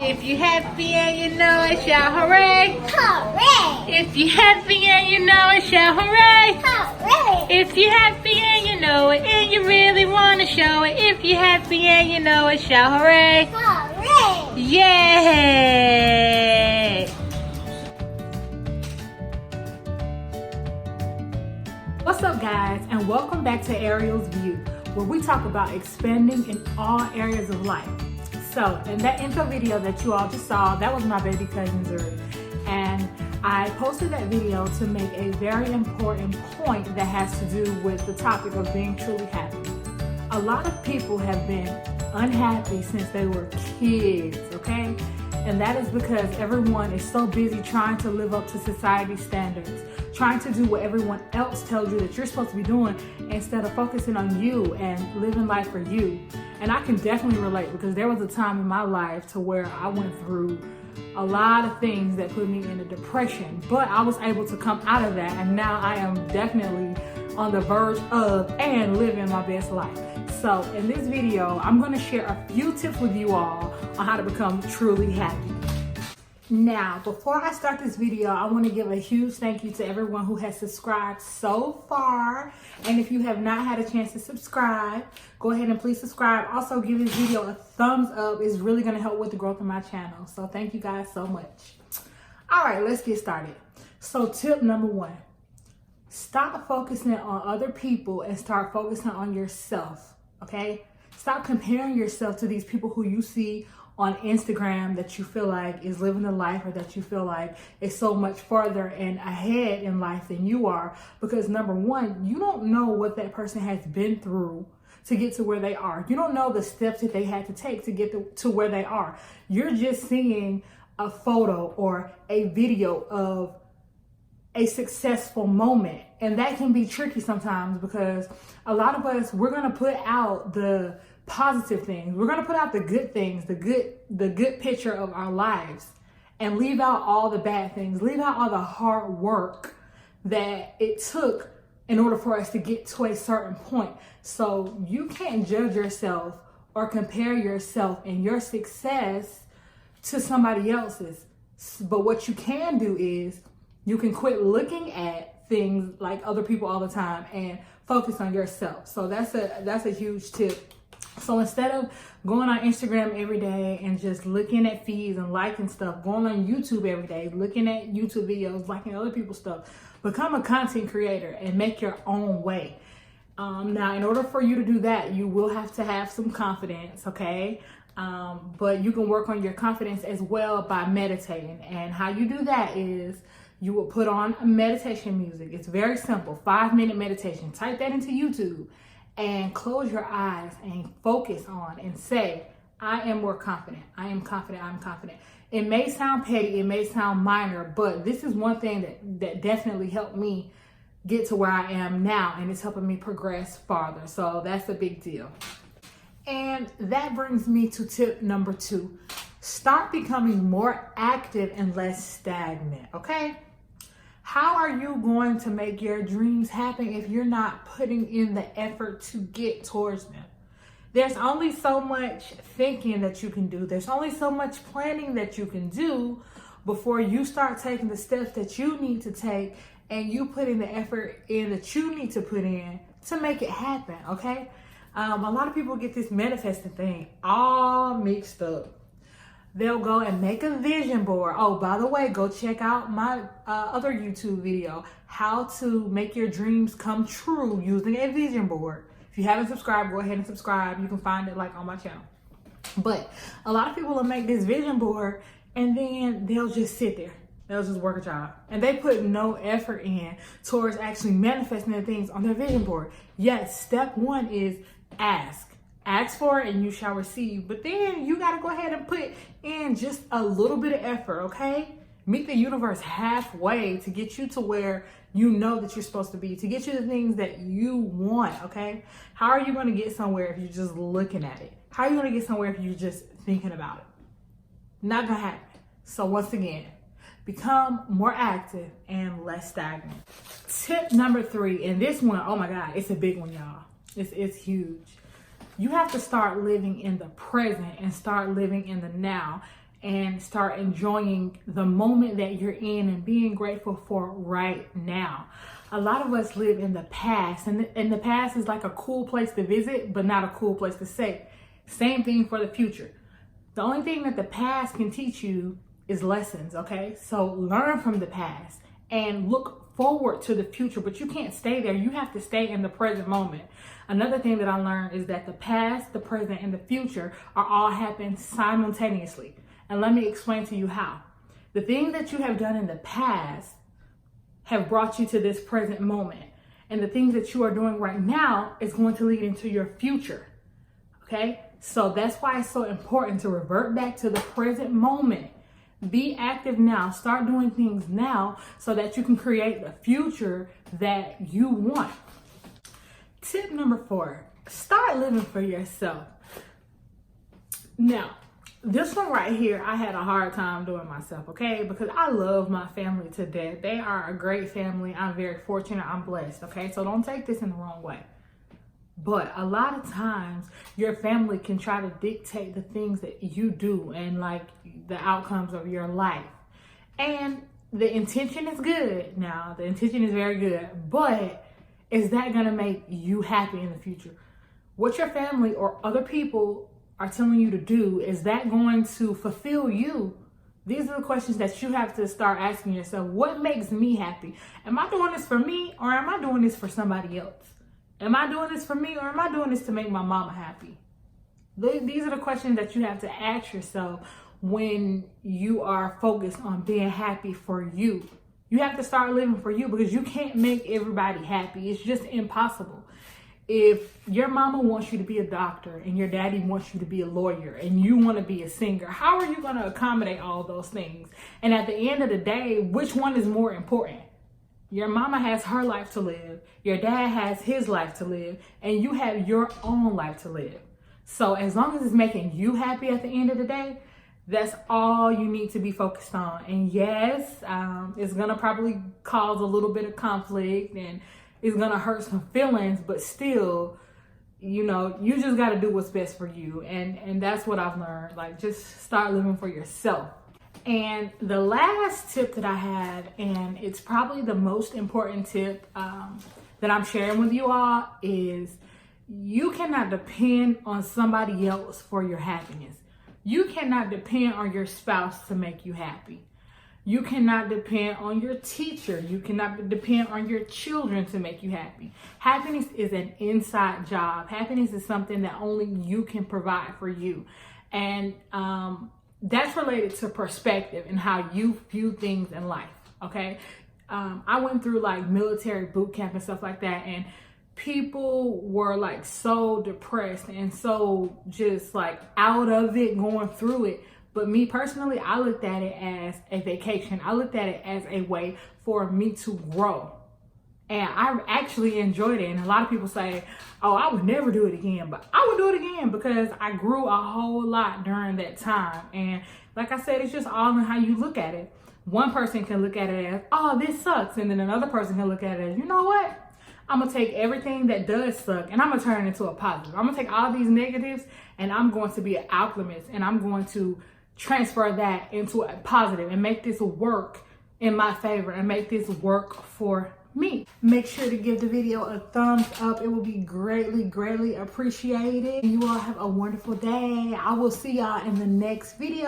If you happy and you know it, shout hooray! Hooray! If you happy and you know it, shout hooray! Hooray! If you happy and you know it, and you really want to show it, if you happy and you know it, shout hooray! Hooray! Yay! What's up, guys, and welcome back to Ariel's View, where we talk about expanding in all areas of life. So, in that intro video that you all just saw, that was my baby cousin Zuri, and I posted that video to make a very important point that has to do with the topic of being truly happy. A lot of people have been unhappy since they were kids, okay? And that is because everyone is so busy trying to live up to society standards, trying to do what everyone else tells you that you're supposed to be doing instead of focusing on you and living life for you. And I can definitely relate because there was a time in my life to where I went through a lot of things that put me in a depression, but I was able to come out of that, and now I am definitely on the verge of and living my best life. So in this video, I'm going to share a few tips with you all on how to become truly happy. Now, before I start this video, I want to give a huge thank you to everyone who has subscribed so far. And if you have not had a chance to subscribe, go ahead and please subscribe. Also, give this video a thumbs up. It's really going to help with the growth of my channel. So thank you guys so much. All right, let's get started. So tip number one, stop focusing on other people and start focusing on yourself, okay? Stop comparing yourself to these people who you see on Instagram that you feel like is living the life, or that you feel like is so much farther and ahead in life than you are. Because number one, you don't know what that person has been through to get to where they are. You don't know the steps that they had to take to get to where they are. You're just seeing a photo or a video of a successful moment. And that can be tricky sometimes because a lot of us, we're going to put out the positive things. We're going to put out the good things, the good picture of our lives, and leave out all the bad things, leave out all the hard work that it took in order for us to get to a certain point. So you can't judge yourself or compare yourself and your success to somebody else's. But what you can do is you can quit looking at things like other people all the time and focus on yourself. So that's a huge tip. So instead of going on Instagram every day and just looking at feeds and liking stuff, going on YouTube every day, looking at YouTube videos, liking other people's stuff, become a content creator and make your own way. Now, in order for you to do that, you will have to have some confidence, okay? But you can work on your confidence as well by meditating. And how you do that is you will put on meditation music. It's very simple, 5-minute meditation. Type that into YouTube and close your eyes and focus on and say, I am more confident. I am confident. I'm confident. It may sound petty. It may sound minor, but this is one thing that definitely helped me get to where I am now, and it's helping me progress farther. So that's a big deal. And that brings me to tip number 2. Start becoming more active and less stagnant, okay? How are you going to make your dreams happen if you're not putting in the effort to get towards them? There's only so much thinking that you can do. There's only so much planning that you can do before you start taking the steps that you need to take and you putting the effort in that you need to put in to make it happen, okay? A lot of people get this manifesting thing all mixed up. They'll go and make a vision board. Oh, by the way, go check out my other YouTube video, how to make your dreams come true using a vision board. If you haven't subscribed, go ahead and subscribe. You can find it like on my channel. But a lot of people will make this vision board and then they'll just sit there. They'll just work a job. And they put no effort in towards actually manifesting the things on their vision board. Yes, step 1 is ask. Ask for it and you shall receive. But then you got to go ahead and put in just a little bit of effort, okay? Meet the universe halfway to get you to where you know that you're supposed to be, to get you the things that you want, okay? How are you going to get somewhere if you're just looking at it? How are you going to get somewhere if you're just thinking about it? Not going to happen. So once again, become more active and less stagnant. Tip number 3, and this one, oh my God, it's a big one, y'all. It's huge. You have to start living in the present and start living in the now. and start enjoying the moment that you're in and being grateful for right now. A lot of us live in the past, and the past is like a cool place to visit, but not a cool place to stay. Same thing for the future. The only thing that the past can teach you is lessons, okay? So learn from the past and look forward to the future, but you can't stay there. You have to stay in the present moment. Another thing that I learned is that the past, the present, and the future are all happening simultaneously. And let me explain to you how. The things that you have done in the past have brought you to this present moment. And the things that you are doing right now is going to lead into your future. Okay? So that's why it's so important to revert back to the present moment. Be active now. Start doing things now so that you can create the future that you want. Tip number 4, start living for yourself. Now, this one right here, I had a hard time doing myself, okay? Because I love my family to death. They are a great family. I'm very fortunate. I'm blessed, okay? So don't take this in the wrong way. But a lot of times, your family can try to dictate the things that you do and like the outcomes of your life. And the intention is good. Now, the intention is very good. But is that going to make you happy in the future? What your family or other people are telling you to do, is that going to fulfill you? These are the questions that you have to start asking yourself. What makes me happy? Am I doing this for me, or am I doing this for somebody else? Am I doing this for me, or am I doing this to make my mama happy? These are the questions that you have to ask yourself when you are focused on being happy for you. You have to start living for you, because you can't make everybody happy. It's just impossible. If your mama wants you to be a doctor and your daddy wants you to be a lawyer and you want to be a singer, how are you going to accommodate all those things? And at the end of the day, which one is more important? Your mama has her life to live, your dad has his life to live, and you have your own life to live. So as long as it's making you happy at the end of the day, that's all you need to be focused on. And yes, it's going to probably cause a little bit of conflict and it's going to hurt some feelings, but still, you know, you just got to do what's best for you. And that's what I've learned. Like, just start living for yourself. And the last tip that I have, and it's probably the most important tip that I'm sharing with you all, is you cannot depend on somebody else for your happiness. You cannot depend on your spouse to make you happy. You cannot depend on your teacher. You cannot depend on your children to make you happy. Happiness is an inside job. Happiness is something that only you can provide for you. And that's related to perspective and how you view things in life, okay? I went through like military boot camp and stuff like that, and people were like so depressed and so just like out of it, going through it. But me personally, I looked at it as a vacation. I looked at it as a way for me to grow. And I actually enjoyed it. And a lot of people say, oh, I would never do it again. But I would do it again because I grew a whole lot during that time. And like I said, it's just all in how you look at it. One person can look at it as, oh, this sucks. And then another person can look at it as, you know what? I'm going to take everything that does suck and I'm going to turn it into a positive. I'm going to take all these negatives and I'm going to be an alchemist, and I'm going to transfer that into a positive and make this work in my favor and make this work for me. Make sure to give the video a thumbs up. It will be greatly appreciated. You all have a wonderful day. I will see y'all in the next video.